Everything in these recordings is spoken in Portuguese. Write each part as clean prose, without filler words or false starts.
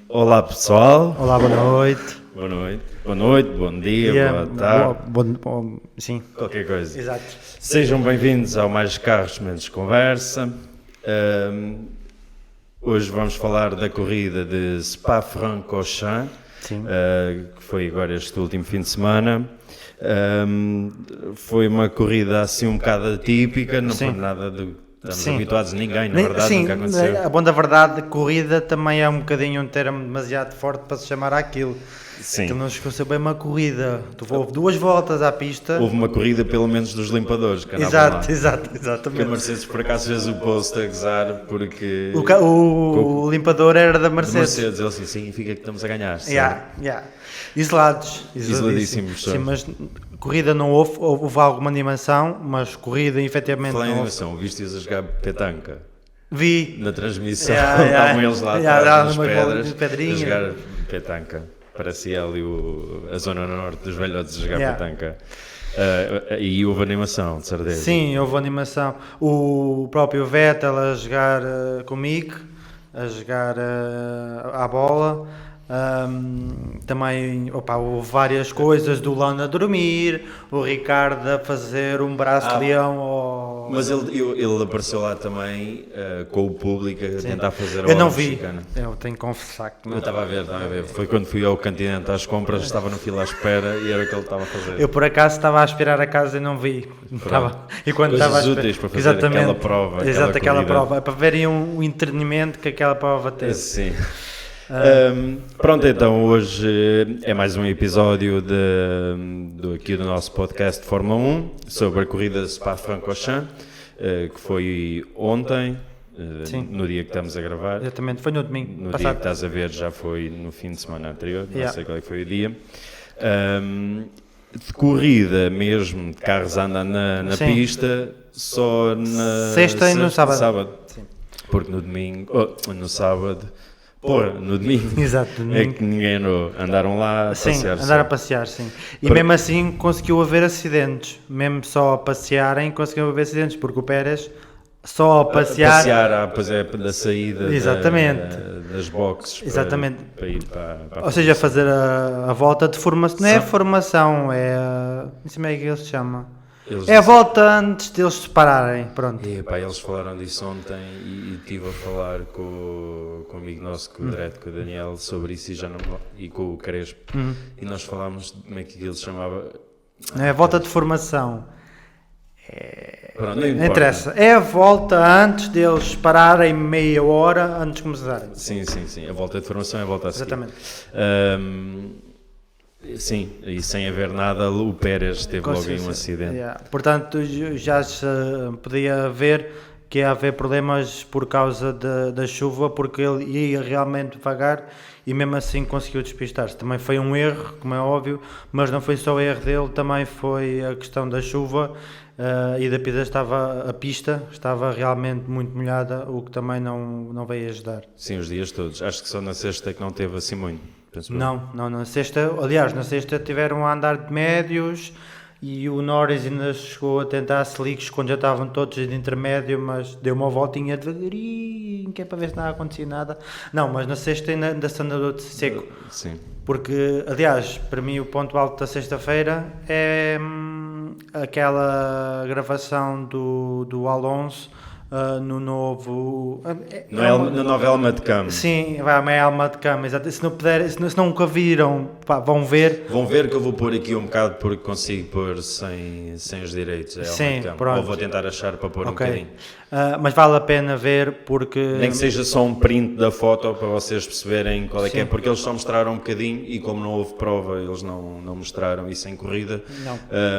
Olá pessoal. Olá, boa noite. Boa noite, bom dia, boa tarde. Sim. Qualquer coisa. Exato. Sejam bem-vindos ao Mais Carros Menos Conversa. Hoje vamos falar da corrida de Spa-Francorchamps, que foi agora este último fim de semana. Foi uma corrida assim um bocado atípica, não foi nada do estamos habituados a ninguém, na verdade, nunca aconteceu. A bom da verdade, corrida também é um bocadinho um termo demasiado forte para se chamar àquilo. Sim. Aquilo não chegou a ser bem uma corrida. Houve 2 voltas à pista. Houve uma corrida pelo menos dos limpadores que andavam lá. Exatamente. Que a Mercedes por acaso fez o post a gozar porque... O limpador era da Mercedes. Ele assim, significa que estamos a ganhar. Isoladíssimos. Sim, mas corrida não houve alguma animação, mas corrida efetivamente não houve. Animação, viste-os a jogar petanca? Vi. Na transmissão, estavam eles lá atrás nas pedras a jogar petanca. Parecia ali a zona norte dos velhotes a jogar petanca. E houve animação, de certeza. Sim, houve animação. O próprio Vettel a jogar comigo, a jogar à bola. Também houve várias coisas, do Lando a dormir, o Ricardo a fazer um braço de leão mas ele apareceu lá também com o público a tentar fazer a Eu não vi, mexicana. Eu tenho que confessar que não. Eu estava a ver, foi quando fui ao continente às compras, estava no fila à espera e era o que ele estava a fazer. Eu por acaso estava a esperar a casa e não vi. E quando estava úteis para fazer aquela prova. Exato, aquela prova, para verem um entretenimento que aquela prova teve. Sim. Pronto, então hoje é mais um episódio aqui do nosso podcast de Fórmula 1 sobre a corrida de Spa-Francorchamps, que foi ontem, no dia que estamos a gravar. Exatamente, foi no domingo passado. Dia que estás a ver já foi no fim de semana anterior, não sei qual foi o dia. De corrida mesmo, de carros andam na pista, só na sexta e no sábado. Sim. Porque no domingo, no sábado... no domingo. Exato, domingo. É que ninguém andou. Andaram lá a passear. Sim, andaram a passear, sim. E mesmo assim conseguiu haver acidentes. Mesmo só a passearem, conseguiu haver acidentes, porque o Pérez só a passear... da saída das boxes para ir para Ou seja, fazer a volta de formação. Não é formação, não sei como é que ele se chama. A volta antes deles se pararem, pronto. Eles falaram disso ontem e estive a falar com o amigo nosso, com o Dredd, com o Daniel, sobre isso e com o Crespo. E nós falámos de como é que ele se chamava. Não é a volta de formação. Pronto, não interessa. É a volta antes deles pararem meia hora antes de começarem. Sim. A volta de formação é a volta a seguir. Exatamente. Sim, e sem haver nada, o Pérez teve logo em um acidente. Portanto, já se podia ver que ia haver problemas por causa da chuva, porque ele ia realmente devagar e mesmo assim conseguiu despistar-se. Também foi um erro, como é óbvio, mas não foi só o erro dele, também foi a questão da chuva e da pista a pista estava realmente muito molhada, o que também não veio ajudar. Sim, os dias todos. Acho que só na sexta que não teve assim muito. Não, na sexta, aliás, na sexta tiveram a andar de médios e o Norris ainda chegou a tentar slicks quando já estavam todos de intermédio, mas deu uma voltinha devagarinho, que é para ver se não acontecia nada. Não, mas na sexta ainda se andou de seco. Sim. Porque, aliás, para mim o ponto alto da sexta-feira é aquela gravação do Alonso no novo... na nova helmet cam. Sim, vai uma helmet cam, exato. Se nunca viram, vão ver. Vão ver que eu vou pôr aqui um bocado porque consigo pôr sem os direitos. Sim, pronto. Ou vou tentar achar para pôr um bocadinho. Mas vale a pena ver porque... Nem que seja só um print da foto para vocês perceberem qual é que é, porque eles só mostraram um bocadinho e como não houve prova, eles não mostraram isso em corrida.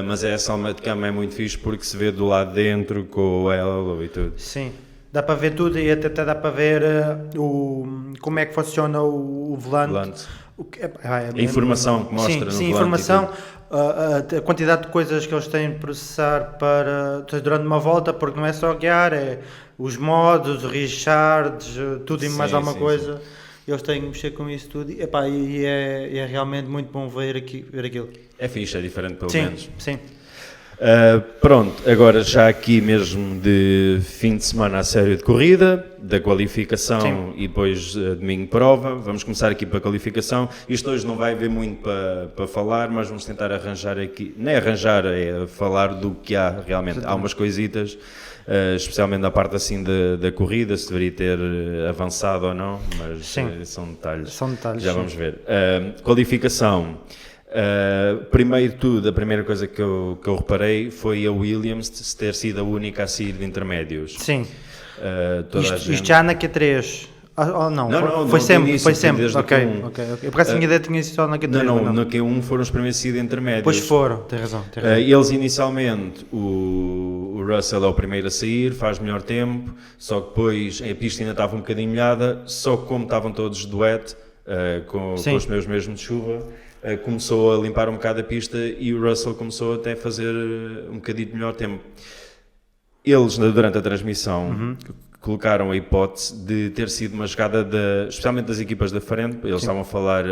Mas essa helmet cam é muito fixe porque se vê do lado de dentro com o halo e tudo. Sim, dá para ver tudo e até dá para ver como é que funciona o volante. A informação que mostra no volante. Sim, informação, a quantidade de coisas que eles têm de processar durante uma volta, porque não é só guiar, é os modos, os Richards, tudo e mais alguma coisa. Eles têm que mexer com isso tudo e é realmente muito bom ver aquilo. É fixe, é diferente pelo menos. Sim. Pronto, agora já aqui mesmo de fim de semana a sério de corrida, da qualificação. Sim. E depois domingo prova. Vamos começar aqui para a qualificação. Isto hoje não vai haver muito para falar, mas vamos tentar arranjar aqui, não é arranjar, é falar do que há realmente. Exatamente. Há umas coisitas, especialmente na parte assim da corrida, se deveria ter avançado ou não, mas são detalhes. São detalhes. Já vamos ver. Qualificação. Primeiro de tudo, a primeira coisa que eu reparei foi a Williams ter sido a única a sair de intermédios. Sim. Isto já na Q3. Não, foi sempre. Ok. Eu por acaso tinha ideia que tinha sido só na Q3. Não, na Q1 foram os primeiros a sair de intermédios. Pois foram, tem razão. Eles inicialmente, o Russell é o primeiro a sair, faz melhor tempo, só que depois a pista ainda estava um bocadinho molhada, só que como estavam todos de wet, com os pneus mesmo de chuva, começou a limpar um bocado a pista e o Russell começou até a fazer um bocadinho de melhor tempo. Eles, durante a transmissão, colocaram a hipótese de ter sido uma jogada, especialmente das equipas da frente. Eles estavam a falar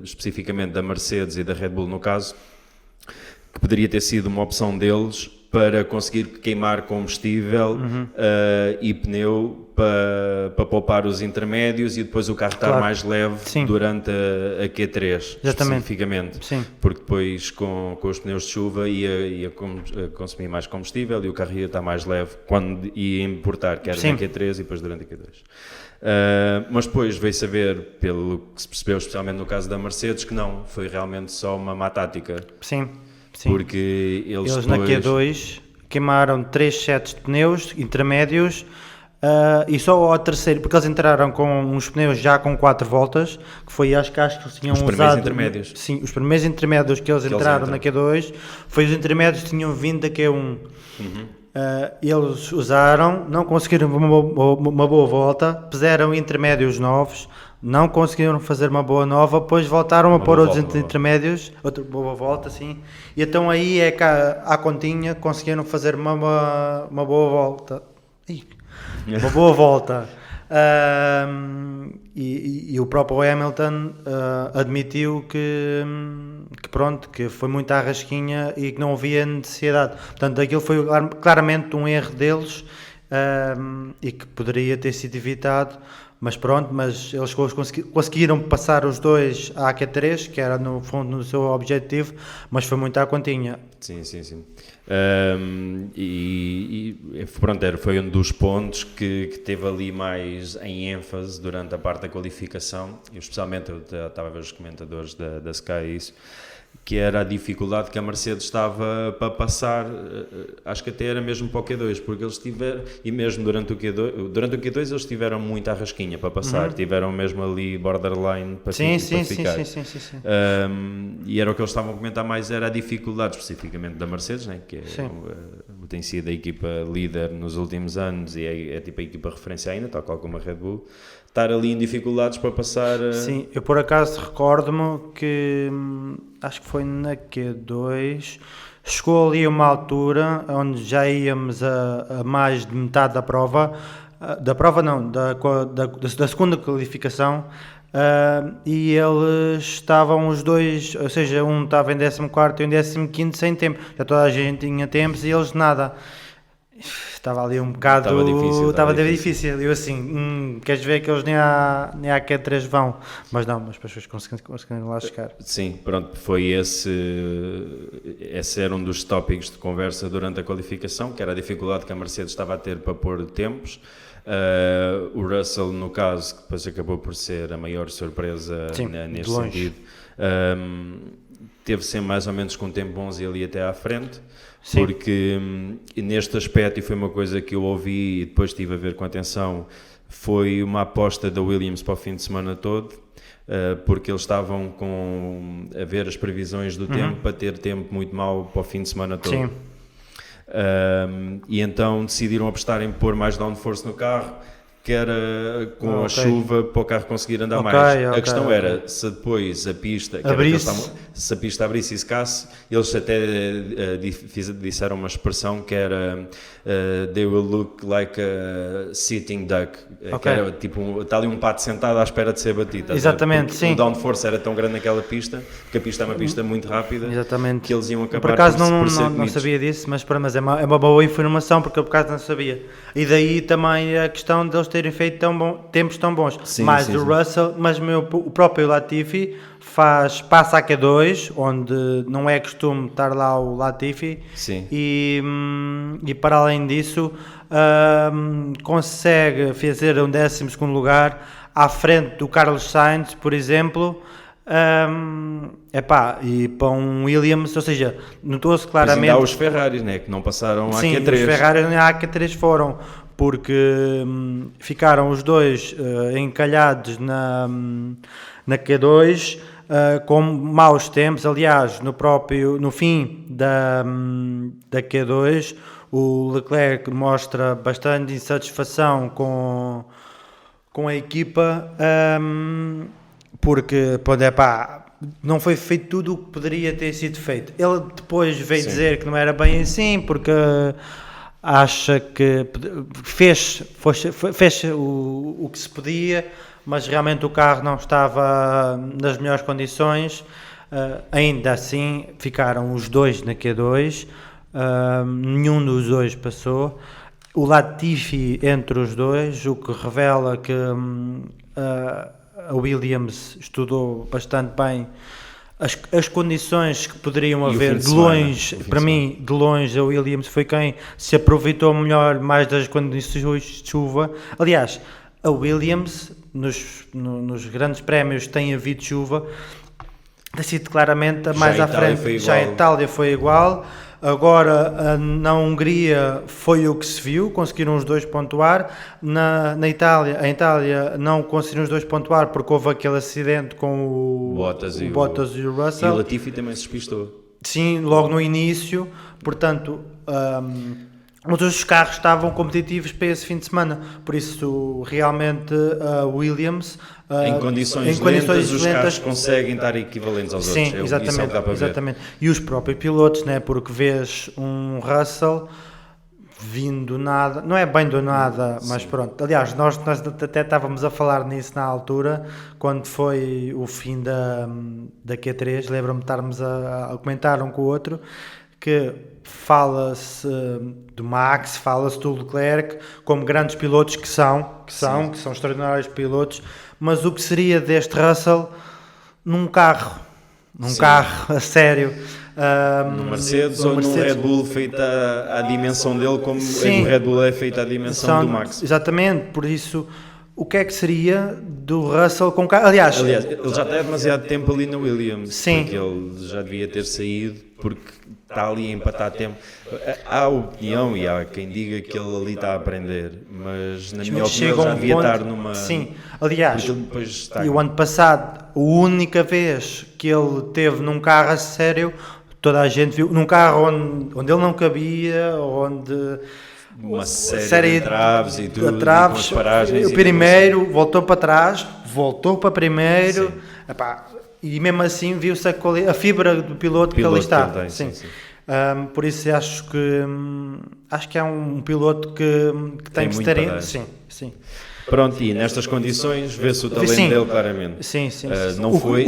especificamente da Mercedes e da Red Bull no caso, que poderia ter sido uma opção deles para conseguir queimar combustível e pneu para poupar os intermédios e depois o carro estar mais leve durante a Q3, especificamente. Sim. Porque depois com os pneus de chuva ia consumir mais combustível e o carro ia estar mais leve quando ia importar, quer na Q3 e depois durante a Q2. Mas depois veio saber, pelo que se percebeu, especialmente no caso da Mercedes, que não, foi realmente só uma má tática. Sim. Porque eles depois... na Q2 queimaram 3 sets de pneus intermédios e só ao terceiro, porque eles entraram com uns pneus já com 4 voltas, que foi acho que eles tinham usado... Os primeiros intermédios. Sim, os primeiros intermédios que eles entraram na Q2, foi os intermédios que tinham vindo da Q1. Eles usaram, não conseguiram uma boa volta, puseram intermédios novos, não conseguiram fazer uma boa nova, depois voltaram a pôr outros intermédios, outra boa volta, sim, e então aí é que à continha conseguiram fazer uma boa volta. Uma boa volta. E o próprio Hamilton admitiu que foi muito à rasquinha e que não havia necessidade. Portanto, aquilo foi claramente um erro deles e que poderia ter sido evitado. Mas eles conseguiram passar os dois à Q3, que era no fundo no seu objetivo, mas foi muito à continha. Sim. Foi um dos pontos que teve ali mais em ênfase durante a parte da qualificação, e especialmente eu estava a ver os comentadores da Sky isso, que era a dificuldade que a Mercedes estava para passar, acho que até era mesmo para o Q2, porque eles tiveram, e mesmo durante o Q2 eles tiveram muita rasquinha para passar, tiveram mesmo ali borderline para ficar. Sim. E era o que eles estavam a comentar mais, era a dificuldade especificamente da Mercedes, né, que tem sido a equipa líder nos últimos anos e é tipo a equipa referência ainda, tal qual como a Red Bull, estar ali em dificuldades para passar... Sim, eu por acaso recordo-me que, acho que foi na Q2, chegou ali uma altura onde já íamos a mais de metade da prova, da segunda qualificação, e eles estavam os dois, ou seja, um estava em 14º e um 15º sem tempo, já toda a gente tinha tempos e eles nada. Estava ali um bocado... Estava difícil. Eu assim, queres ver que eles nem à Q3 vão? Mas depois conseguiram lá chegar. Sim, pronto, foi esse era um dos tópicos de conversa durante a qualificação, que era a dificuldade que a Mercedes estava a ter para pôr tempos. O Russell, no caso, que depois acabou por ser a maior surpresa neste sentido, teve sempre mais ou menos com tempo 11 ali até à frente. Sim. Porque neste aspecto, e foi uma coisa que eu ouvi e depois estive a ver com atenção, foi uma aposta da Williams para o fim de semana todo, porque eles estavam a ver as previsões do tempo para ter tempo muito mau para o fim de semana todo. Sim. E então decidiram apostar em pôr mais downforce no carro, que era com a ok. chuva para o carro conseguir andar Ok, mais. ok, A questão ok. era se depois a pista, que era Abrisse. que eles estavam- se a pista abrisse e secasse, eles até disseram uma expressão que era they will look like a sitting duck, que Ok. era tipo, está ali um pato sentado à espera de ser batido. estás a ver? Exatamente, Porque sim. o downforce era tão grande naquela pista, porque a pista é uma pista muito rápida, Exatamente. que eles iam acabar Por acaso por ser não comidos. sabia disso, mas é uma boa informação porque eu por acaso não sabia. E daí também a questão de eles terem feito tempos tão bons. Sim, Mais sim, do sim. Russell, mas o próprio Latifi passa a Q2, onde não é costume estar lá o Latifi. Sim. E para além disso, consegue fazer um 12º lugar à frente do Carlos Sainz, por exemplo. E para um Williams, ou seja, notou-se Mas claramente. ainda há os Ferraris, né, que não passaram à Sim, Q3. os Ferrari à Q3 foram, porque ficaram os dois encalhados na Q2 com maus tempos. Aliás, no fim da Q2, o Leclerc mostra bastante insatisfação com a equipa, porque não foi feito tudo o que poderia ter sido feito. Ele depois veio Sim. dizer que não era bem assim, porque acha que fez o que se podia, mas realmente o carro não estava nas melhores condições. Ainda assim, ficaram os dois na Q2, nenhum dos dois passou. O Latifi entre os dois, o que revela que a Williams estudou bastante bem as condições que poderiam E o haver. fim de De semana, longe, para mim, de longe, a Williams foi quem se aproveitou melhor mais das condições de chuva. Aliás, a Williams, nos grandes prémios que tem havido chuva, tem sido claramente a mais à frente. Já a Itália foi igual. Agora na Hungria foi o que se viu, conseguiram os dois pontuar. A Itália não conseguiram os dois pontuar porque houve aquele acidente com o Bottas e o Russell. E o Latifi também se despistou. Sim, logo no início, portanto, mas os carros estavam competitivos para esse fim de semana, por isso realmente a Williams em condições lentas os carros conseguem estar equivalentes aos outros. Sim, exatamente. E os próprios pilotos, né? Porque vês um Russell vindo do nada, não é bem do nada, mas pronto. Aliás, nós até estávamos a falar nisso na altura, quando foi o fim da Q3, lembro-me de estarmos a comentar um com o outro, que fala-se do Max, fala-se do Leclerc como grandes pilotos que são extraordinários pilotos, mas o que seria deste Russell num carro a sério, num Mercedes ou num Red Bull feita à dimensão dele, como o Red Bull é feita à dimensão do Max. Exatamente, por isso o que é que seria do Russell com carro? Aliás, ele já está há demasiado tempo ali na Williams. Sim. Porque ele já devia ter saído, porque está ali a empatar tempo. Há a opinião e há quem diga que ele ali está a aprender, mas na minha opinião ele já devia estar numa... Sim, aliás, está... e o ano passado, a única vez que ele teve num carro a sério, toda a gente viu, num carro onde ele não cabia, onde... uma série de traves e tudo, traves, e com as paragens. O primeiro voltou para trás, voltou para primeiro, e mesmo assim viu-se a fibra do piloto que ali está. Que sim. Por isso acho que é um piloto que tem que estar. Sim. Pronto, e nestas condições vê-se o talento dele claramente. Sim.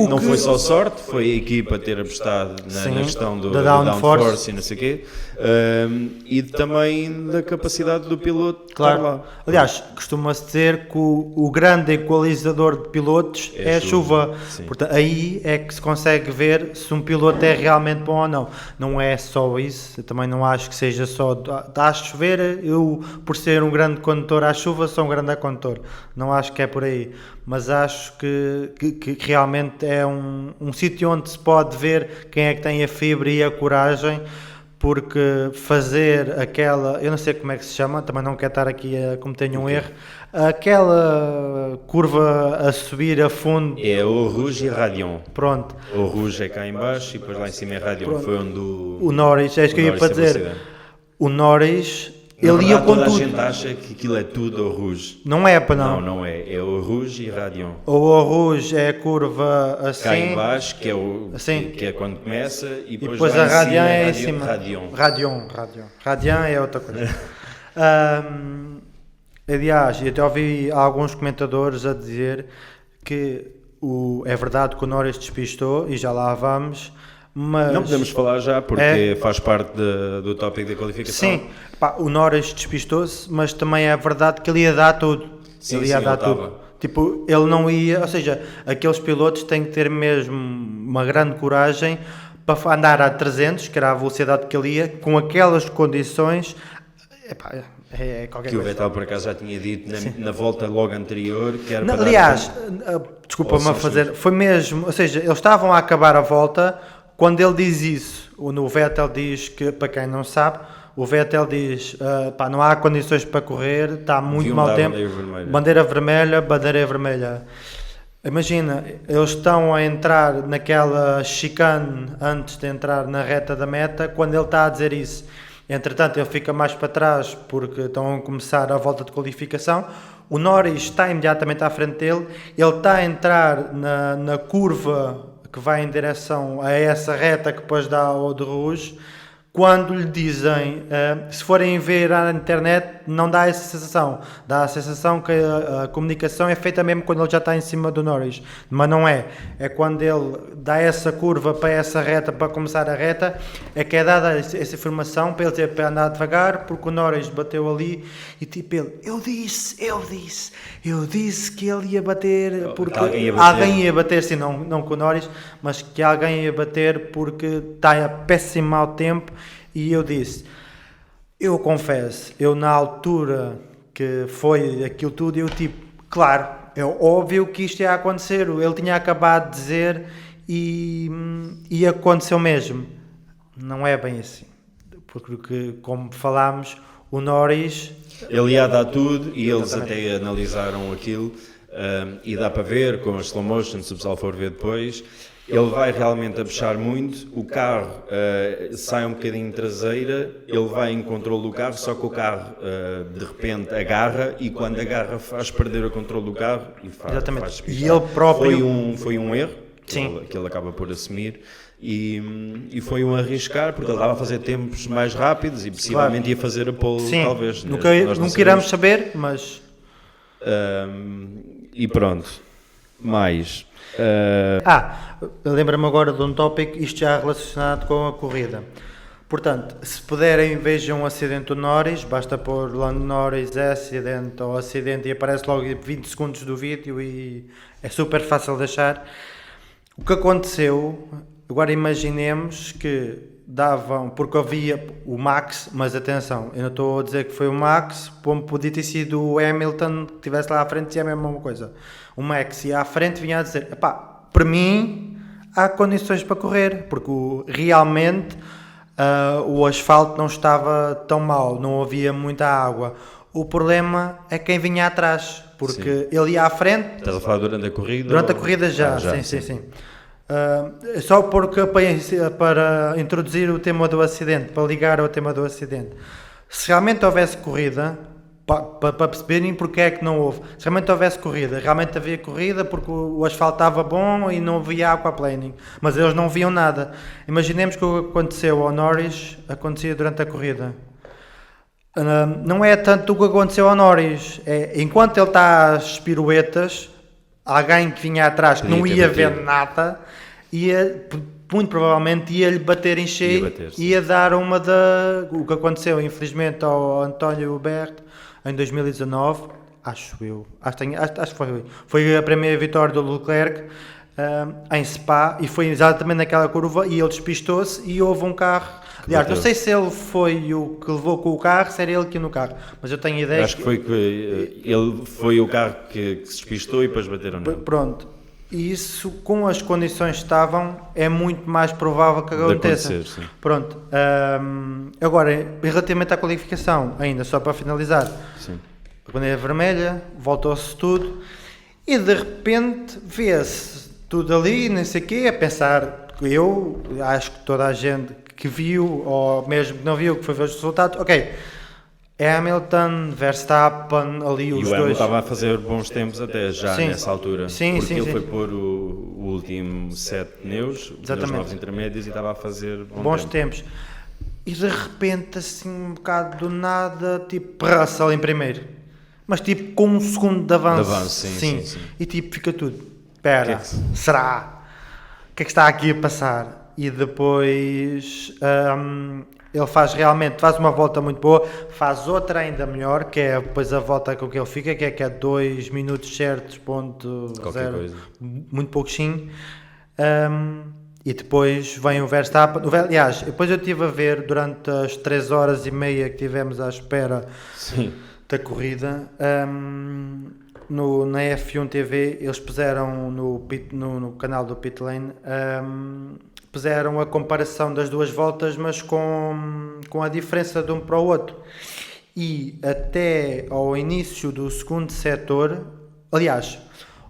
Não foi só sorte, foi a equipa ter apostado na questão do downforce e não sei o quê, e também da capacidade do piloto. Claro. Aliás, costuma-se dizer que o grande equalizador de pilotos é a chuva. Portanto, aí é que se consegue ver se um piloto é realmente bom ou não. Não é só isso, eu também não acho que seja só está a chover, eu por ser um grande condutor à chuva sou um grande condutor. Não acho que é por aí, mas acho que realmente é um sítio onde se pode ver quem é que tem a fibra e a coragem, porque fazer aquela, eu não sei como é que se chama, também não quero estar aqui a cometer um erro, aquela curva a subir a fundo. É o Rouge e Radion. Pronto. O Rouge é cá em baixo e depois lá em cima é Radion. Pronto. Foi onde o Norris, é isso que eu ia para dizer. O Norris ele ia com toda tudo. a gente acha que aquilo é tudo ao Rouge. Não é, para não. Não é. É o Rouge e Radion. O Rouge é a curva assim. Cá em baixo, que é, assim. que é quando começa, e depois lá a Radion em é em cima, cima. Radion é outra coisa. Aliás, eu até ouvi alguns comentadores a dizer que é verdade que o Norris despistou, e já lá vamos, mas... Não podemos falar já, porque faz parte do tópico da qualificação. Sim, o Norris despistou-se, mas também é verdade que ele ia dar tudo. Sim, ele ia dar ele tudo. Tipo, ele não ia... Ou seja, aqueles pilotos têm que ter mesmo uma grande coragem para andar a 300, que era a velocidade que ele ia, com aquelas condições... É qualquer que coisa. O Vettel por acaso já tinha dito na volta logo anterior que era para aliás, desculpa-me a fazer, foi mesmo, ou seja, eles estavam a acabar a volta quando ele diz isso. O Vettel diz que, para quem não sabe, o Vettel diz, não há condições para correr, está muito mau tempo, bandeira vermelha. Imagina, eles estão a entrar naquela chicane antes de entrar na reta da meta, quando ele está a dizer isso. Entretanto, ele fica mais para trás porque estão a começar a volta de qualificação. O Norris está imediatamente à frente dele. Ele está a entrar na curva que vai em direção a essa reta que depois dá ao de Rouge. Quando lhe dizem, se forem ver à internet, não dá essa sensação. Dá a sensação que a comunicação é feita mesmo quando ele já está em cima do Norris. Mas não é. É quando ele dá essa curva para essa reta, para começar a reta, é que é dada essa informação para ele ter para andar devagar, porque o Norris bateu ali e tipo ele, eu disse que ele ia bater, porque alguém ia bater, sim, não com o Norris, mas que alguém ia bater porque está a péssimo mau tempo. E eu disse, eu confesso, eu na altura que foi aquilo tudo, eu tipo, claro, é óbvio que isto ia acontecer, ele tinha acabado de dizer e aconteceu mesmo. Não é bem assim, porque como falámos, o Norris... Ele ia dar tudo e eles até analisaram aquilo e dá para ver com as slow motion, se o pessoal for ver depois... Ele vai realmente a puxar muito, o carro sai um bocadinho traseira, ele vai em controle do carro, só que o carro de repente agarra e quando agarra faz perder o controle do carro e faz e ele próprio... Foi um erro que ele acaba por assumir e foi um arriscar porque ele estava a fazer tempos mais rápidos e possivelmente ia fazer a pole, talvez. Nunca iremos saber, mas... E pronto, mais... lembra-me agora de um tópico, isto já relacionado com a corrida. Portanto, se puderem, vejam um acidente do Norris, basta pôr Lando Norris acidente ou acidente e aparece logo 20 segundos do vídeo e é super fácil de achar. O que aconteceu, agora imaginemos que davam, porque havia o Max, mas atenção, eu não estou a dizer que foi o Max, como podia ter sido o Hamilton que estivesse lá à frente e é a mesma coisa. O Max ia à frente e vinha a dizer, para mim há condições para correr, porque realmente o asfalto não estava tão mal, não havia muita água. O problema é quem vinha atrás, porque ele ia à frente... Estás a falar durante a corrida? Durante a corrida já. Sim. Só porque para introduzir o tema do acidente, para ligar ao tema do acidente, se realmente houvesse corrida, para perceberem porque é que não houve, se realmente houvesse corrida, realmente havia corrida porque o asfalto estava bom e não havia aquaplaning, mas eles não viam nada. Imaginemos que o que aconteceu ao Norris acontecia durante a corrida. Não é tanto o que aconteceu ao Norris, enquanto ele está às piruetas, alguém que vinha atrás que não ia ver nada, muito provavelmente ia-lhe bater em cheio, ia dar o que aconteceu infelizmente ao António Hubert em 2019, acho que foi a primeira vitória do Leclerc em Spa, e foi exatamente naquela curva e ele despistou-se e houve um carro. Aliás, não sei se ele foi o que levou com o carro, se era ele que ia no carro, mas eu tenho ideia. Acho que foi ele foi o carro que se despistou e depois bateram nele. Pronto, e isso com as condições que estavam é muito mais provável que aconteça. Pronto, agora relativamente à qualificação, ainda só para finalizar, a bandeira vermelha, voltou-se tudo e de repente vê-se tudo ali, não sei o quê, a pensar, eu acho que toda a gente que viu, ou mesmo que não viu, que foi ver os resultados, ok, Hamilton, Verstappen, ali E os o Hamilton dois. estava a fazer bons tempos até já Sim. nessa altura. Sim, porque sim, ele sim. foi pôr o último set de pneus, pneus novos intermédios, e estava a fazer Bons tempos. E de repente, assim, um bocado do nada, tipo, Russell em primeiro. Mas tipo, com um segundo de avanço. Sim. E tipo, fica tudo. Espera, Que é será? O que é que está aqui a passar? E depois ele faz uma volta muito boa, faz outra ainda melhor, que é depois a volta com que ele fica, que é 2 minutos certos, ponto Qualquer zero, coisa. muito pouquinho. E depois vem o Verstappen. Aliás, depois eu estive a ver durante as 3 horas e meia que tivemos à espera Sim. da corrida, na F1 TV eles puseram no canal do Pit Lane, puseram a comparação das duas voltas, mas com a diferença de um para o outro. E até ao início do segundo setor, aliás,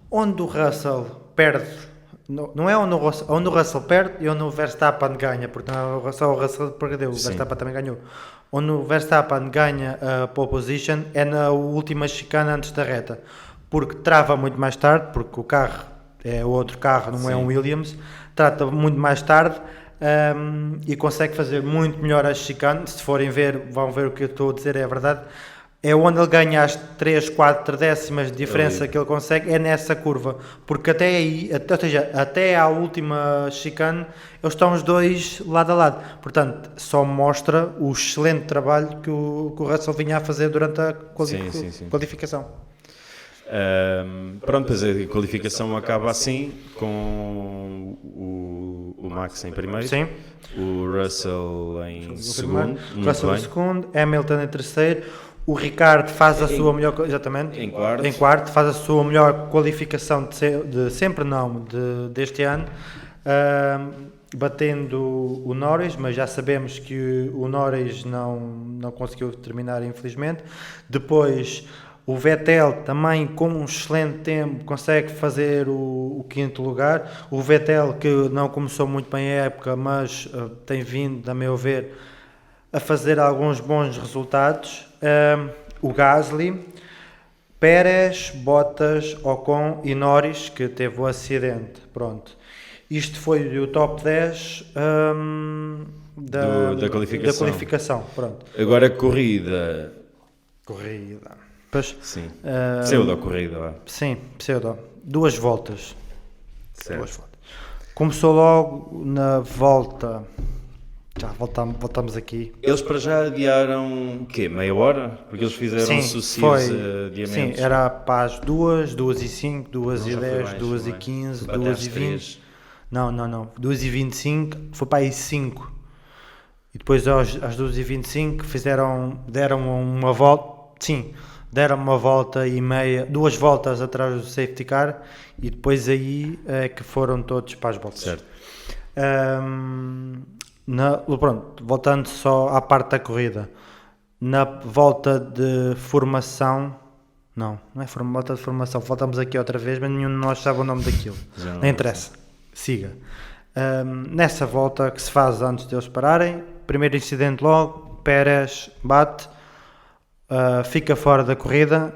onde o Russell perde, não é onde o Russell perde e onde o Verstappen ganha, porque não é só o Russell perdeu, o Verstappen também ganhou. Onde o Verstappen ganha a pole position é na última chicana antes da reta, porque trava muito mais tarde, porque o carro é outro carro, não é um Williams, trata muito mais tarde e consegue fazer muito melhor a chicane. Se forem ver, vão ver o que eu estou a dizer, é verdade. É onde ele ganha as 3, 4 décimas de diferença que ele consegue, é nessa curva, porque até aí, ou seja, até à última chicane, eles estão os dois lado a lado. Portanto, só mostra o excelente trabalho que o Russell vinha a fazer durante a qualificação. Pronto, pois a qualificação acaba assim, com o Max em primeiro, o Russell em segundo, Russell em segundo, Hamilton em terceiro. O Ricardo faz a sua melhor, exatamente, em quarto, faz a sua melhor qualificação de sempre, não, deste ano, batendo o Norris, mas já sabemos que o Norris não conseguiu terminar, infelizmente. Depois o Vettel também, com um excelente tempo, consegue fazer o quinto lugar. O Vettel, que não começou muito bem a época, mas tem vindo, a meu ver, a fazer alguns bons resultados. O Gasly, Pérez, Bottas, Ocon e Norris, que teve o acidente. Pronto. Isto foi o top 10 da qualificação. Pronto. Agora a corrida. Pois, sim. Pseudo-corrida. Sim, pseudo. 2 voltas. Começou logo na volta. Já voltamos aqui. Eles para já adiaram o quê? Meia hora? Porque eles fizeram sucessivos adiamentos. Sim, era para as 2, 2h05, 2h10, 2h15, 2h20. Não. 2h25, foi para aí 5. E depois às 2h25 deram uma volta. Sim, deram uma volta e meia, 2 voltas atrás do safety car, e depois aí é que foram todos para as boxes. Certo. Pronto, voltando só à parte da corrida, na volta de formação, não é volta de formação, voltamos aqui outra vez, mas nenhum de nós sabe o nome daquilo, não interessa, siga. Nessa volta que se faz antes de eles pararem, primeiro incidente logo, Pérez bate, fica fora da corrida,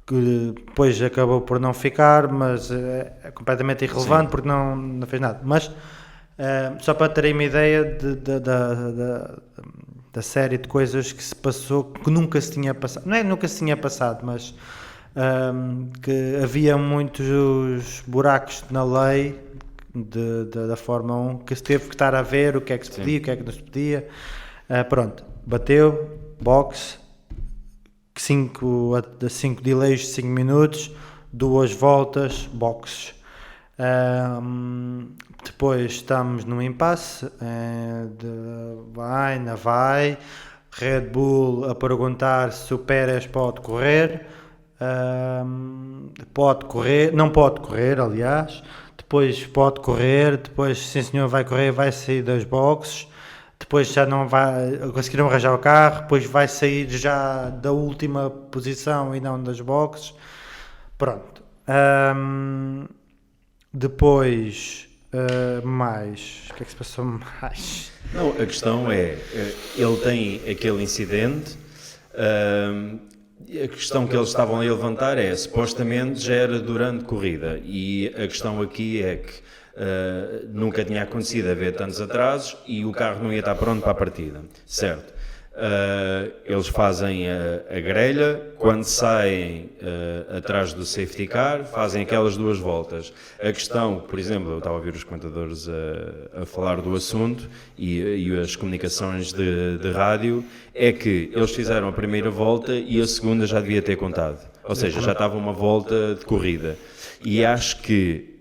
que depois acabou por não ficar, mas é completamente irrelevante. Sim. Porque não fez nada, mas só para terem uma ideia da série de coisas que se passou, que nunca se tinha passado, não é nunca se tinha passado, mas que havia muitos buracos na lei da Fórmula 1, que se teve que estar a ver o que é que se podia, o que é que não se podia. Pronto, bateu, boxe, 5 delays de 5 minutos, 2 voltas, boxes. Depois estamos num impasse, vai, Red Bull a perguntar se o Pérez pode correr, não pode correr, aliás, depois pode correr, depois sim senhor vai correr, vai sair das boxes, depois já não vai, conseguiram arranjar o carro, depois vai sair já da última posição e não das boxes, pronto. Depois, mais, o que é que se passou mais? Não, a questão é, ele tem aquele incidente, A questão que eles estavam a levantar supostamente já era durante corrida, e a questão aqui é que nunca tinha acontecido haver tantos atrasos e o carro não ia estar pronto para a partida, certo? Eles fazem a grelha, quando saem atrás do safety car, fazem aquelas 2 voltas. A questão, por exemplo, eu estava a ouvir os comentadores a falar do assunto e as comunicações de rádio, é que eles fizeram a primeira volta e a segunda já devia ter contado, ou seja, já estava uma volta de corrida. E acho que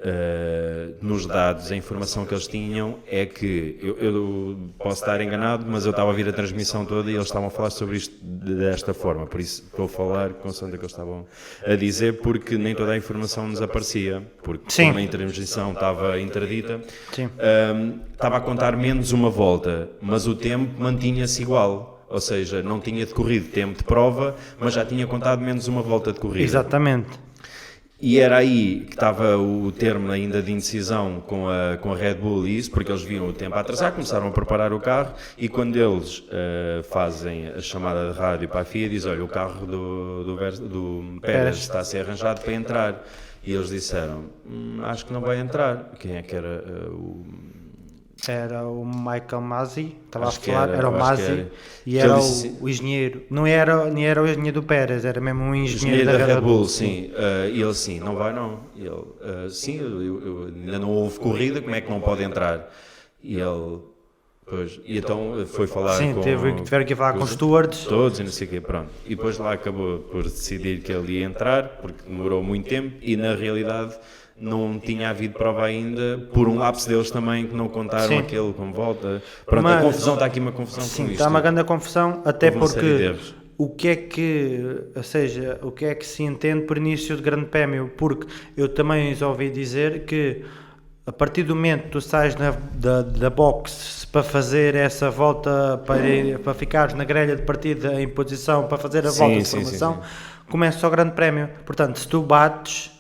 nos dados, a informação que eles tinham é que, eu posso estar enganado, mas eu estava a ouvir a transmissão toda e eles estavam a falar sobre isto desta forma, por isso estou a falar consoante o que eles estavam a dizer, porque nem toda a informação nos aparecia, porque como a transmissão estava interdita, estava a contar menos uma volta, mas o tempo mantinha-se igual. Ou seja, não tinha decorrido tempo de prova, mas já tinha contado menos uma volta de corrida. Exatamente. E era aí que estava o termo ainda de indecisão com a Red Bull e isso, porque eles viam o tempo a atrasar, começaram a preparar o carro e quando eles fazem a chamada de rádio para a FIA, diz, olha, o carro do Pérez está a ser arranjado para entrar. E eles disseram, acho que não vai entrar. Quem é que era Era o Michael Masi, estava a falar, era o Masi e era o engenheiro, nem era o engenheiro do Pérez, era mesmo um engenheiro da Red Bull. Sim. E ele sim, não vai não. E ele, sim, ainda não houve corrida, como é que não pode entrar? E ele, pois, e então foi falar com... tiveram que falar com os stewards. Todos e não sei o quê, pronto. E depois lá acabou por decidir que ele ia entrar, porque demorou muito tempo e na realidade... não tinha havido prova ainda, por um lapso deles também que não contaram aquele como volta. Pronto, mas, a confusão, está aqui uma confusão com isto. Está uma grande confusão, até porque o que é que se entende por início de grande prémio, porque eu também ouvi dizer que a partir do momento que tu sais da box para fazer essa volta, para ficares na grelha de partida em posição para fazer a volta de formação, começa o grande prémio. Portanto, se tu bates,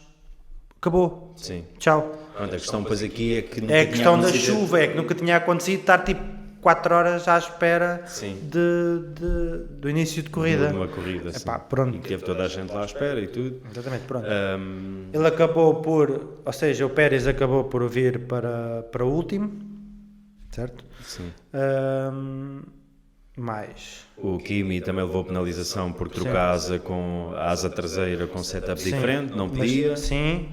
acabou. Sim. Tchau. Pronto, a questão depois aqui é que nunca é a questão da chuva, é que nunca tinha acontecido estar tipo 4 horas à espera do início de corrida. De uma corrida, pronto. E teve toda a gente lá à espera e tudo. Exatamente, pronto. Ele acabou ou seja, o Pérez acabou por vir para o último, certo? Sim. Mais. O Kimi também levou penalização por trocar asa com a asa traseira com setup diferente, não podia. Sim.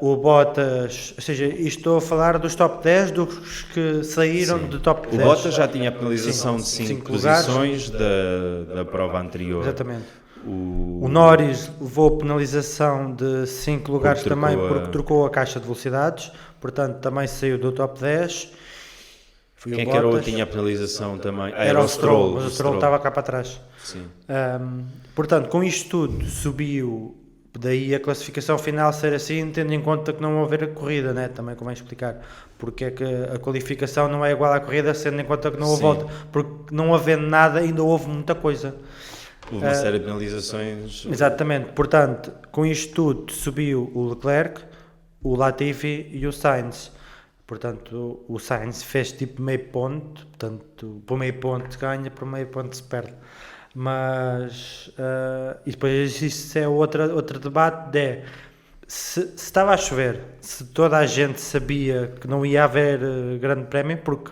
O Bottas, ou seja, estou a falar dos top 10, dos que saíram do top 10. O Bottas já tinha a penalização de 5 posições da prova anterior. Exatamente. O Norris levou penalização de 5 lugares também porque trocou a caixa de velocidades, portanto também saiu do top 10. Quem que era o que tinha a penalização também? Era o Stroll, mas o Stroll estava cá para trás. Sim. Portanto, com isto tudo subiu, daí a classificação final ser assim, tendo em conta que não houver a corrida, né? Também convém explicar porque é que a qualificação não é igual à corrida, sendo em conta que não houve volta, porque não havendo nada ainda houve muita coisa. Houve uma série de penalizações. Exatamente, portanto, com isto tudo subiu o Leclerc, o Latifi e o Sainz. Portanto, o Sainz fez tipo meio ponto, portanto, por meio ponto se ganha, por meio ponto se perde. Mas, e depois isso é outro debate, se estava a chover, se toda a gente sabia que não ia haver grande prémio, porque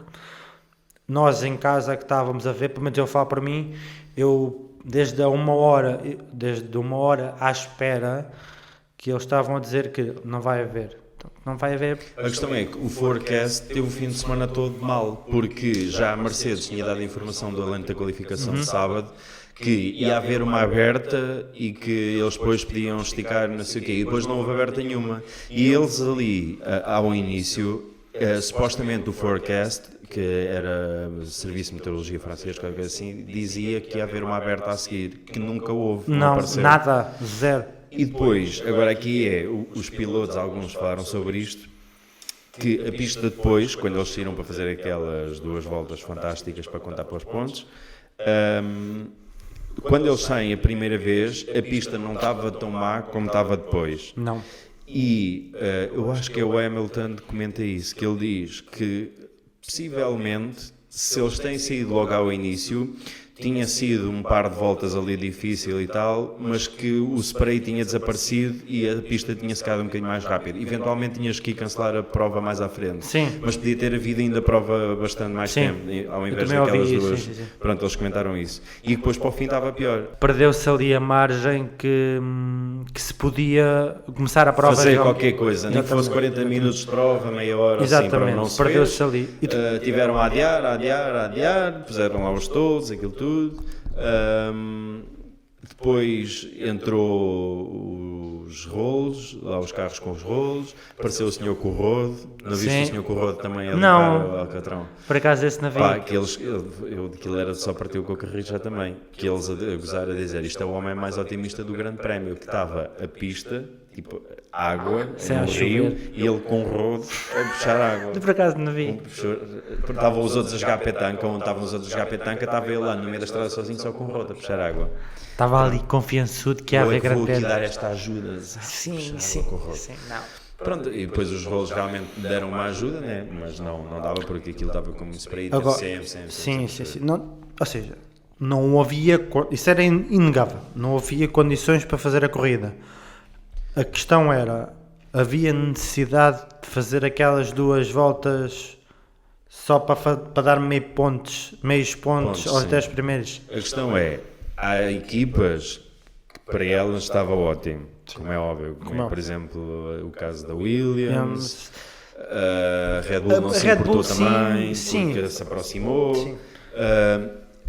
nós em casa que estávamos a ver, pelo menos eu falo para mim, eu desde uma hora à espera que eles estavam a dizer que não vai haver. Não vai haver. A questão é que o forecast teve o fim de semana todo mal, porque já a Mercedes tinha dado a informação do alento da qualificação de sábado que ia haver uma aberta e que eles depois podiam esticar não sei o quê, e depois não houve aberta nenhuma. E eles ali, ao início, supostamente o forecast, que era Serviço de Meteorologia francês, qualquer coisa assim, dizia que ia haver uma aberta a seguir, que nunca houve. Não apareceu. Nada, zero. E depois, agora aqui os pilotos, alguns falaram sobre isto, que a pista depois, quando eles saíram para fazer aquelas 2 voltas fantásticas para contar para os pontos, quando eles saem a primeira vez, a pista não estava tão má como estava depois. Não. E eu acho que é o Hamilton que comenta isso, que ele diz que possivelmente, se eles têm saído logo ao início, tinha sido um par de voltas ali difícil e tal, mas que o spray tinha desaparecido e a pista tinha secado um bocadinho mais rápido. Eventualmente tinhas que ir cancelar a prova mais à frente. Sim. Mas podia ter havido ainda a prova bastante mais Sim. tempo, ao invés também ouvi daquelas isso, duas. sim. Pronto, eles comentaram isso. E depois para o fim estava pior. Perdeu-se ali a margem que se podia começar a prova. Fazer qualquer coisa, nem que fosse 40 minutos de prova, meia hora, assim, para não se perdeu-se ali. Tiveram a adiar, puseram lá os toldos, aquilo tudo. Depois entrou os rolos, lá os carros com os rolos, apareceu o senhor com o rodo, não viste o senhor com o rodo também a limpar o Alcatrão? Por acaso esse não vi. Aquilo era só partiu com o carrinho já também, que eles a gozar a dizer, isto é o homem mais otimista do grande prémio, que estava a pista, tipo água, no rio, e ele com o rodo a puxar água. Por acaso não vi. Estavam os outros a jogar petanca, onde estavam os outros a jogar petanca, estava ele lá no meio da estrada sozinho, só com o rodo a puxar água. Estava ali confiançudo que ia haver grande prémio. Vou aqui dar esta ajuda. Sim, não. Pronto, e depois os rolos realmente deram uma ajuda, né? Mas não dava porque aquilo estava como spray. Agora, sim. Não, ou seja, não havia, isso era inegável, não havia condições para fazer a corrida. A questão era, havia necessidade de fazer aquelas duas voltas só para dar meios pontos aos 10 primeiros? A questão é, há equipas que para elas estava ótimo, como é óbvio, por exemplo o caso da Williams, a Red Bull não se importou também, porque se aproximou.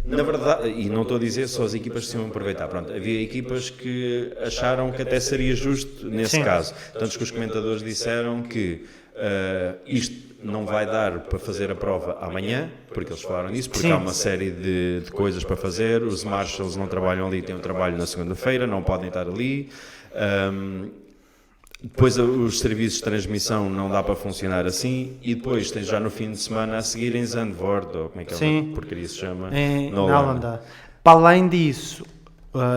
Na verdade, e não estou a dizer só as equipas que se iam aproveitar, pronto, havia equipas que acharam que até seria justo nesse caso, tanto que os comentadores disseram que isto não vai dar para fazer a prova amanhã, porque eles falaram nisso, porque há uma série de coisas para fazer, os marshals não trabalham ali, têm um trabalho na segunda-feira, não podem estar ali, depois os serviços de transmissão não dá para funcionar assim, e depois tens já no fim de semana a seguir em Zandvoort, ou como é que é a porcaria se chama? Na Holanda. Para além disso,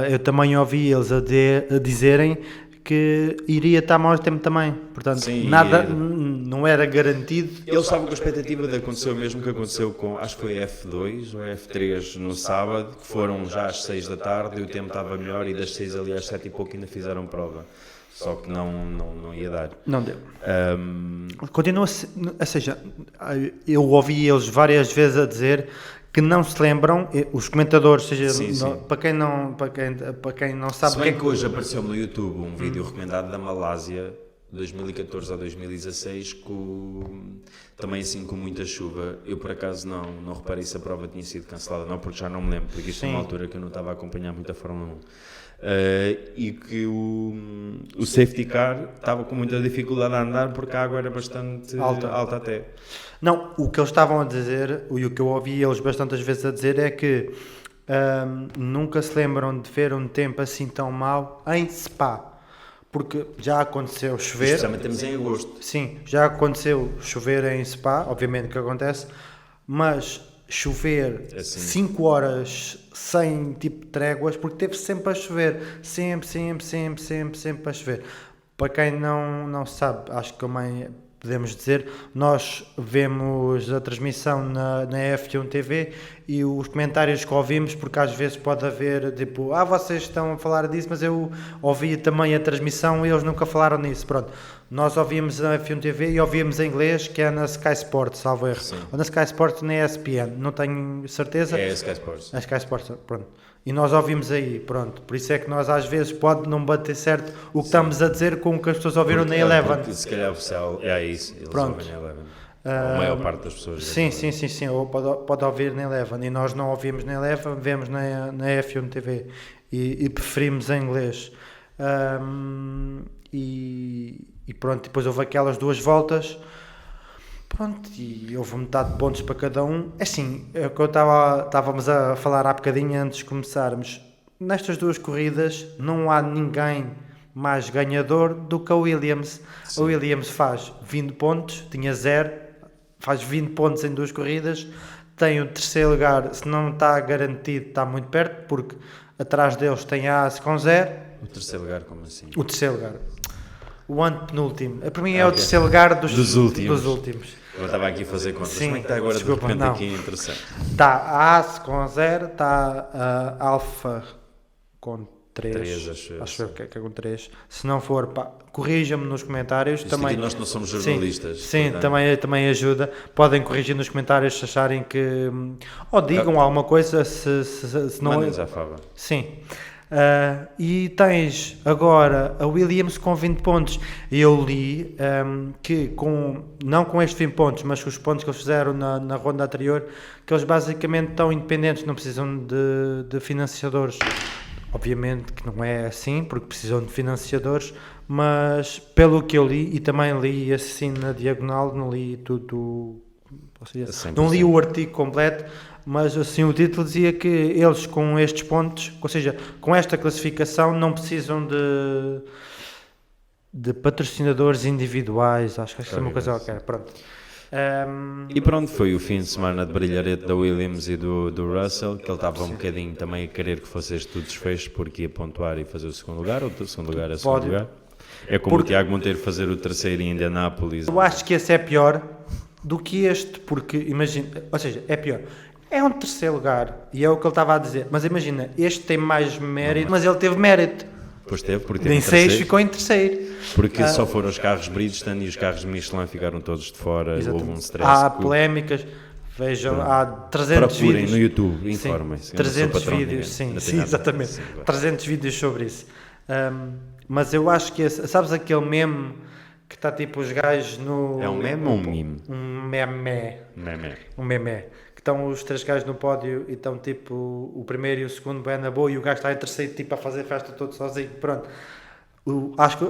eu também ouvi eles a dizerem que iria estar mais tempo também, portanto nada, não era garantido. Eles estavam com a expectativa de acontecer o mesmo que aconteceu com, acho que foi F2 ou F3 no sábado, que foram já às 6 da tarde e o tempo estava melhor, e das 6 ali às 7 e pouco ainda fizeram prova. Só que não ia dar. Não deu. Continua, ou seja, eu ouvi eles várias vezes a dizer que não se lembram, os comentadores, seja, para quem não sabe... Se bem que hoje apareceu no YouTube um vídeo recomendado da Malásia, 2014 a 2016, também assim com muita chuva. Eu por acaso não reparei se a prova tinha sido cancelada, não, porque já não me lembro, porque isto é uma altura que eu não estava a acompanhar muito a Fórmula 1. E que o safety car estava com muita dificuldade a andar porque a água era bastante alta até. Não, o que eles estavam a dizer, e o que eu ouvi eles bastantes vezes a dizer, é que nunca se lembram de ver um tempo assim tão mau em Spa, porque já aconteceu chover. Especialmente temos em agosto. Sim, já aconteceu chover em Spa, obviamente que acontece, mas chover 5 horas sem tipo tréguas, porque teve sempre a chover, sempre a chover. Para quem não sabe, acho que também podemos dizer, nós vemos a transmissão na F1 TV e os comentários que ouvimos, porque às vezes pode haver tipo, vocês estão a falar disso, mas eu ouvi também a transmissão e eles nunca falaram nisso. Pronto, nós ouvimos na F1 TV e ouvimos em inglês, que é na Sky Sports, salvo erro, ou na Sky Sports na ESPN, não tenho certeza. É a Sky Sports. A Sky Sports, pronto. E nós ouvimos aí, pronto. Por isso é que nós às vezes pode não bater certo o que estamos a dizer com o que as pessoas ouviram na Eleven. Porque se calhar oficial é isso, eles ouvem na Eleven. A maior parte das pessoas. Sim, ou pode ouvir na Eleven. E nós não ouvimos na Eleven, vemos na F1 TV e preferimos em inglês. E pronto, depois houve aquelas duas voltas. Pronto, e houve metade de pontos para cada um. É assim, é o que estávamos a falar há bocadinho antes de começarmos. Nestas duas corridas não há ninguém mais ganhador do que a Williams. Sim. A Williams faz 20 pontos, tinha 0, faz 20 pontos em duas corridas, tem o terceiro lugar, se não está garantido, está muito perto, porque atrás deles tem a Haas com 0. O terceiro lugar, como assim? O terceiro lugar. o antepenúltimo. Para mim é o terceiro lugar dos últimos. Eu estava aqui a fazer contas. Sim, como é que está agora desculpa, de repente não. aqui interessante? Está a AS com 0, está a Alfa com 3, acho que é com 3. Se não for, pá, corrijam-me nos comentários. Isto também, aqui nós não somos jornalistas. Sim, também ajuda. Podem corrigir nos comentários se acharem que... Ou digam alguma coisa se não... Mandem-nos à fava. Sim. E tens agora a Williams com 20 pontos. Eu li que não com estes 20 pontos, mas com os pontos que eles fizeram na ronda anterior, que eles basicamente estão independentes, não precisam de financiadores. Obviamente que não é assim, porque precisam de financiadores, mas pelo que eu li, e também li assim na diagonal, não li tudo, ou seja, não li o artigo completo, mas assim o título dizia que eles com estes pontos, ou seja, com esta classificação não precisam de patrocinadores individuais, acho que é uma coisa ok, pronto. E pronto, foi o fim de semana de brilharete da Williams e do Russell, que ele estava um bocadinho também a querer que fosse este tudo desfecho, porque ia pontuar e fazer o segundo lugar, ou o segundo lugar é o segundo lugar. É como o Tiago Monteiro fazer o terceiro em Indianápolis. Eu acho que esse é pior do que este, porque imagina, ou seja, é pior. É um terceiro lugar, e é o que ele estava a dizer, mas imagina, este tem mais mérito, mas ele teve mérito. Pois teve, porque teve em 6 ficou em terceiro. Porque só foram os carros Bridgestone e os carros Michelin ficaram todos de fora. Exatamente. Houve um stress. Há polémicas, vejam, há 300 procurem vídeos no YouTube, informem-se. 300 vídeos, sim, exatamente. 300 vídeos sobre isso. Mas eu acho que sabes aquele meme que está tipo os gajos no... É um meme ou um meme? Um meme. Que estão os 3 gajos no pódio e estão tipo o primeiro e o segundo bem na boa e o gajo está em terceiro tipo a fazer festa todo sozinho, pronto.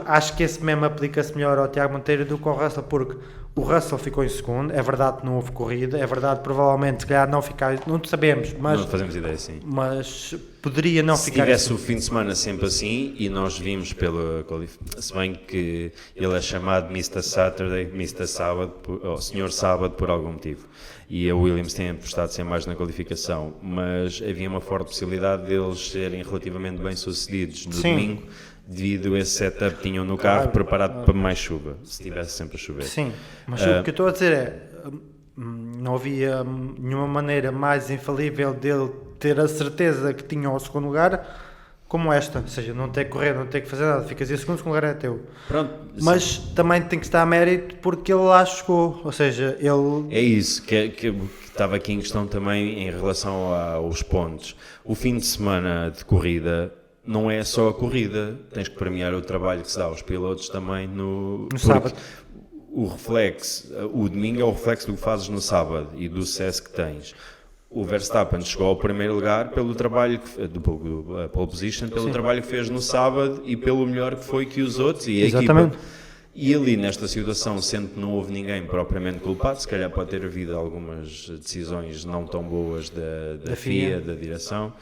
Acho que esse meme aplica-se melhor ao Tiago Monteiro do que ao Russell, porque o Russell ficou em segundo, é verdade que não houve corrida, é verdade provavelmente se calhar não ficar, não sabemos, mas... Não fazemos ideia, sim. Mas poderia não ficar... Se tivesse o fim de semana sempre assim, e nós vimos se bem que ele é chamado Mr. Saturday, Mr. Sábado, ou Sr. Sábado por algum motivo. E a Williams tem apostado sempre mais na qualificação, mas havia uma forte possibilidade deles serem relativamente bem sucedidos no domingo, devido a esse setup que tinham no carro preparado para mais chuva, se tivesse sempre a chover. Sim, mas o que eu estou a dizer é, não havia nenhuma maneira mais infalível dele ter a certeza que tinha o segundo lugar como esta, ou seja, não ter que correr, não ter que fazer nada, ficas em segundo lugar é teu. Pronto, mas também tem que estar a mérito porque ele lá chegou, ou seja, ele... É isso que estava aqui em questão também em relação aos pontos. O fim de semana de corrida não é só a corrida, tens que premiar o trabalho que se dá aos pilotos também no sábado. O domingo é o reflexo do que fazes no sábado e do sucesso que tens. O Verstappen chegou ao primeiro lugar pelo trabalho, do pole position, pelo trabalho que fez no sábado e pelo melhor que foi que os outros e a equipa. E ali nesta situação, sendo que não houve ninguém propriamente culpado, se calhar pode ter havido algumas decisões não tão boas da FIA, da direção.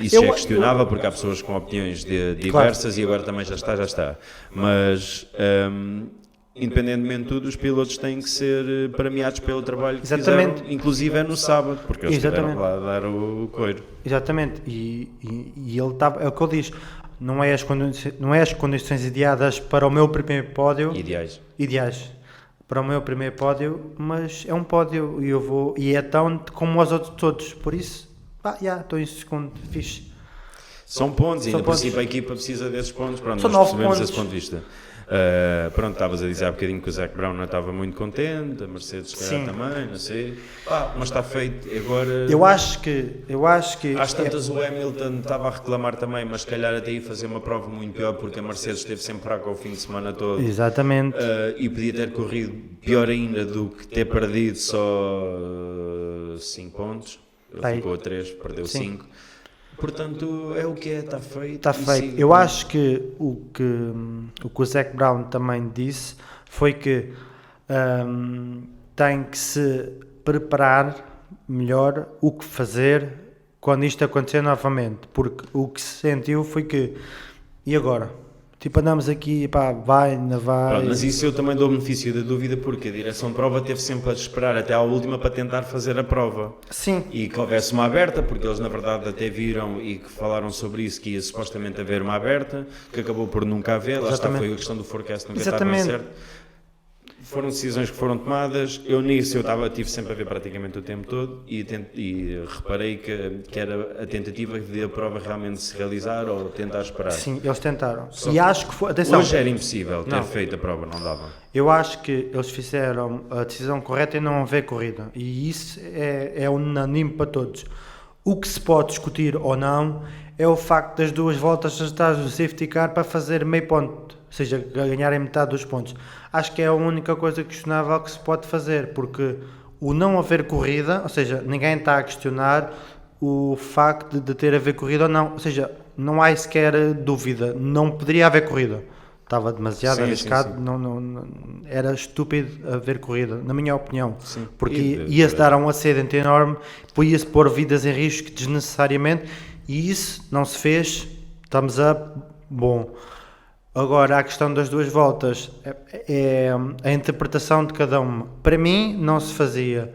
Isso é questionável porque há pessoas com opiniões diversas e agora também já está. Mas... independentemente de tudo, os pilotos têm que ser premiados pelo trabalho que fizeram, inclusive é no sábado, porque eles estiveram lá a dar o coiro. Exatamente, e ele estava, é o que eu disse, não é as condições ideadas para o meu primeiro pódio. Ideais. Para o meu primeiro pódio, mas é um pódio e é tão como os outros todos, por isso, estou em segundo, fixe. São pontos, e no princípio a equipa precisa desses pontos, pronto, são nós 9 percebemos pontos. esse ponto de vista. Pronto, estavas a dizer há bocadinho que o Zac Brown não estava muito contente, a Mercedes se calhar também, não sei, mas está feito agora. Eu acho que às tantas o Hamilton estava a reclamar também, mas se calhar até ia fazer uma prova muito pior porque a Mercedes esteve sempre fraca o fim de semana todo. Exatamente. E podia ter corrido pior ainda do que ter perdido só 5 pontos. Ele ficou a 3, perdeu 5. Portanto, é o que é, está feito. Está feito. Eu acho que o que o Zac Brown também disse foi que tem que se preparar melhor o que fazer quando isto acontecer novamente. Porque o que se sentiu foi que, e agora? Tipo, andamos aqui, pá, vai, não vai. Pronto, mas isso eu também dou o benefício da dúvida, porque a direção de prova teve sempre a esperar até à última para tentar fazer a prova. Sim. E que houvesse uma aberta, porque eles na verdade até viram e que falaram sobre isso, que ia supostamente haver uma aberta, que acabou por nunca haver. Lá está, foi a questão do forecast nunca estar bem certo. Foram decisões que foram tomadas. Eu nisso tive sempre a ver praticamente o tempo todo e reparei que era a tentativa de a prova realmente se realizar ou tentar esperar. Sim, eles tentaram. E acho que foi. Atenção, hoje era impossível ter feito a prova, não dava. Eu acho que eles fizeram a decisão correta em não haver corrida. E isso é unânime para todos. O que se pode discutir ou não é o facto das duas voltas atrás do safety car para fazer meio ponto, ou seja, ganharem metade dos pontos. Acho que é a única coisa questionável que se pode fazer, porque o não haver corrida, ou seja, ninguém está a questionar o facto de ter haver corrida ou não, ou seja, não há sequer dúvida, não poderia haver corrida. Estava demasiado arriscado, sim. Não, era estúpido haver corrida, na minha opinião, sim. Porque ia-se dar um acidente enorme, ia-se pôr vidas em risco desnecessariamente, e isso não se fez, estamos bom. Agora, a questão das duas voltas é a interpretação de cada uma. Para mim, não se fazia.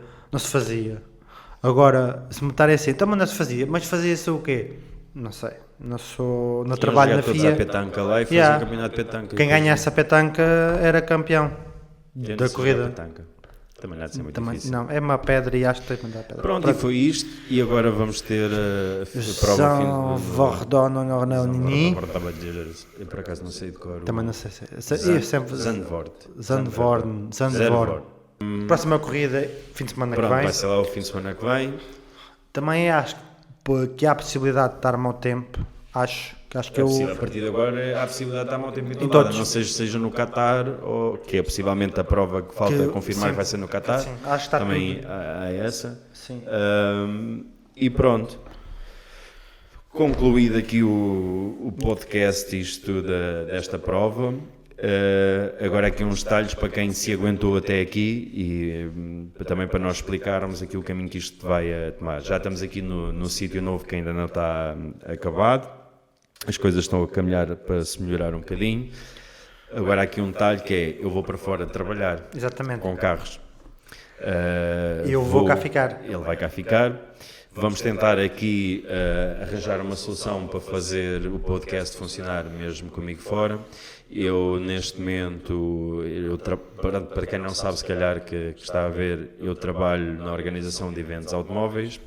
Agora, se me estarem assim, então não se fazia, mas fazia-se o quê? Não sei. Não trabalho na FIA. A petanca lá e fazia o campeonato de petanca. Quem ganhasse a petanca era campeão da corrida. Também não é de ser muito difícil. Não, é uma pedra e acho que tem que mandar a pedra. Pronto, e foi isto. E agora vamos ter a prova São Vordononini. Eu por acaso não sei de cor. Também não sei. Zandvoort. Próxima corrida, fim de semana que vem. Vai ser lá o fim de semana que vem. Também acho que há a possibilidade de estar mau tempo. Acho que a partir de agora há a possibilidade de estar mau tempo em todo lado, não seja no Qatar, ou que é possivelmente a prova que falta confirmar que vai ser no Qatar. Sim, acho que está também há essa. Sim. E pronto. Concluído aqui o podcast desta prova. Agora aqui uns detalhes para quem se aguentou até aqui e também para nós explicarmos aqui o caminho que isto vai tomar. Já estamos aqui no sítio novo que ainda não está acabado, as coisas estão a caminhar para se melhorar um bocadinho. Agora aqui um detalhe que é, eu vou para fora trabalhar. Exatamente. Com carros. Eu vou cá ficar. Ele vai cá ficar. Vamos tentar aqui arranjar uma solução para fazer o podcast funcionar mesmo comigo fora. Eu, neste momento, para quem não sabe, se calhar que está a ver, eu trabalho na organização de eventos automóveis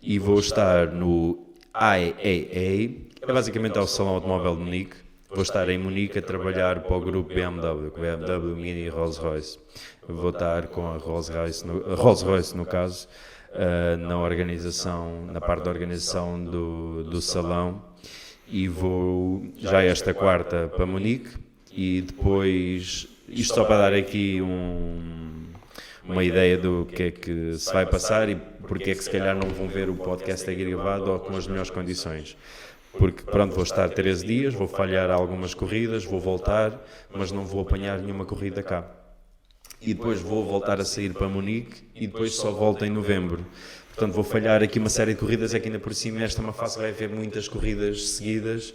e vou estar no IAA, que basicamente é o Salão Automóvel de Munique. Vou estar em Munique a trabalhar para o grupo BMW, com BMW, Mini e Rolls-Royce. Vou estar com a Rolls-Royce, no caso, na parte da organização do salão. E vou já esta quarta para Munique e depois, isto só para dar aqui uma ideia do que é que se vai passar e porque é que se calhar não vão ver o podcast aqui gravado ou com as melhores condições. Porque pronto, vou estar 13 dias, vou falhar algumas corridas, vou voltar, mas não vou apanhar nenhuma corrida cá. E depois vou voltar a sair para Munique e depois só volto em novembro. Portanto, vou falhar aqui uma série de corridas, é que ainda por cima esta é uma fase que vai haver muitas corridas seguidas,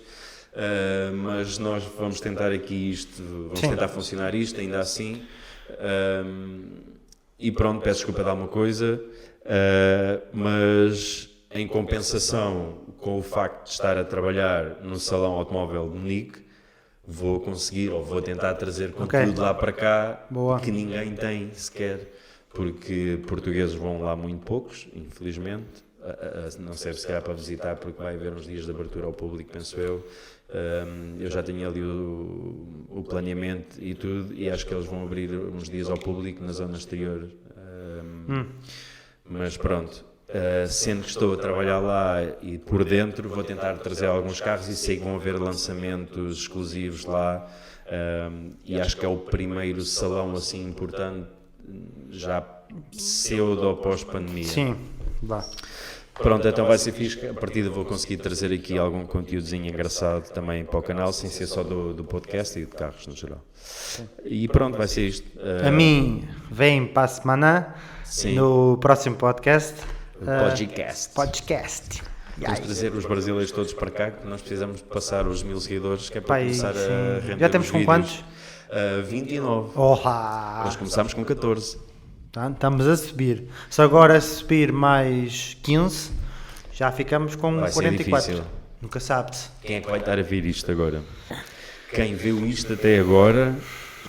mas nós vamos tentar aqui tentar funcionar isto, ainda assim. E pronto, peço desculpa de alguma coisa, mas em compensação com o facto de estar a trabalhar no Salão Automóvel de Munique, vou conseguir, ou vou tentar trazer conteúdo lá para cá. Boa. Que ninguém tem sequer. Porque portugueses vão lá muito poucos, infelizmente, não serve se calhar para visitar, porque vai haver uns dias de abertura ao público, penso eu. Eu já tinha ali o planeamento e tudo, e acho que eles vão abrir uns dias ao público na zona exterior. Mas pronto, sendo que estou a trabalhar lá e por dentro, vou tentar trazer alguns carros e sei que vão haver lançamentos exclusivos lá. E acho que é o primeiro salão assim importante, já pseudo pós-pandemia. Sim, vá. Pronto, então vai ser fixe. A partida vou conseguir trazer aqui algum conteúdozinho engraçado também para o canal, sem ser só do podcast e de carros no geral. Sim. E pronto, vai ser isto. A mim vem para a semana. Sim. No próximo podcast. Podcast. Vamos trazer os brasileiros todos para cá, que nós precisamos passar os 1000 seguidores, que é para Pai, começar sim. a render Já temos os com vídeos. quantos? 29. Olá! Nós começámos com 14. Tá, estamos a subir. Se agora subir mais 15, já ficamos com Vai ser 44. difícil. Nunca sabe-se. Quem é que vai estar a ver isto agora? Quem viu isto até agora,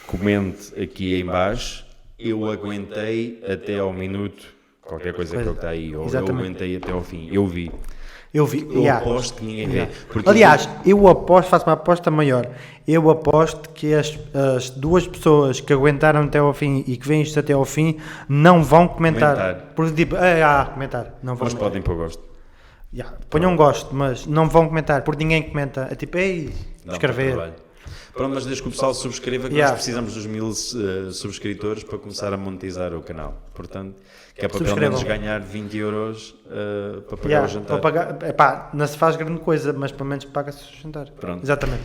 comente aqui em baixo. Eu aguentei até ao minuto, qualquer coisa que está aí, ou Exatamente. eu aguentei até ao fim. Eu vi. Eu vi. Eu Yeah. aposto que ninguém vê. Yeah. Porque Aliás, eu aposto, faço uma aposta maior. Eu aposto que as duas pessoas que aguentaram até ao fim e que veem isto até ao fim não vão comentar. Porque tipo, comentar. Não vão mas comentar. podem pôr gosto. Yeah. Ponham gosto, mas não vão comentar, porque ninguém comenta. É tipo, ei, Dá escrever. para trabalho. Pronto, mas desde que o pessoal subscreva, que Yeah. nós precisamos dos 1000 subscritores para começar a monetizar o canal. Portanto, que é para pelo Subscrevam. menos ganhar 20 euros para pagar Yeah, o jantar. para pagar, epá, não se faz grande coisa, mas pelo menos paga-se o jantar. Pronto. Exatamente.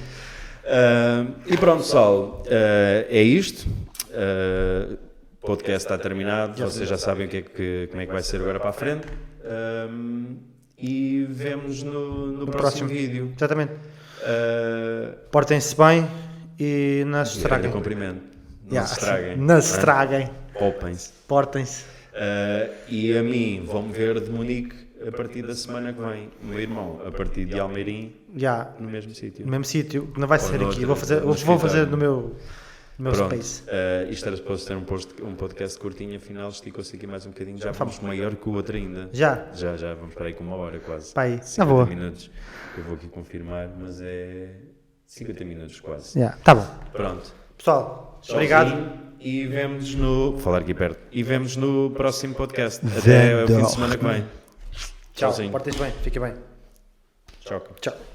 E pronto, pessoal, é isto. O podcast está terminado. Vocês já sabem como é que vai ser agora para a frente. E vemos no próximo vídeo. Exatamente. Portem-se bem e não se Grande estraguem. cumprimento. Não Yeah. se estraguem. Não se estraguem. Poupem-se. Portem-se. E a mim vão-me ver de Munique a partir da semana que vem. O meu irmão a partir de Almeirim, Já, no mesmo sítio. no mesmo sítio, que não vai ser no aqui. outro, Vou fazer, no vou fazer escritório. no meu Pronto, space. isto era suposto ter um podcast curtinho, afinal esticou-se aqui mais um bocadinho. Já vamos maior que o outro ainda. Já. Já, vamos para aí com 1 hora quase. Pá, aí, na 50 boa. minutos. Eu vou aqui confirmar, mas é 50 minutos quase. Já, tá bom. Pronto. Pessoal, Tchauzinho. obrigado. E vemos no. Vou falar aqui perto. E vemos no próximo podcast. Até o fim de semana que vem. Tchau. Tchauzinho. Portem-se bem. Fiquem bem. Tchau. Tchau.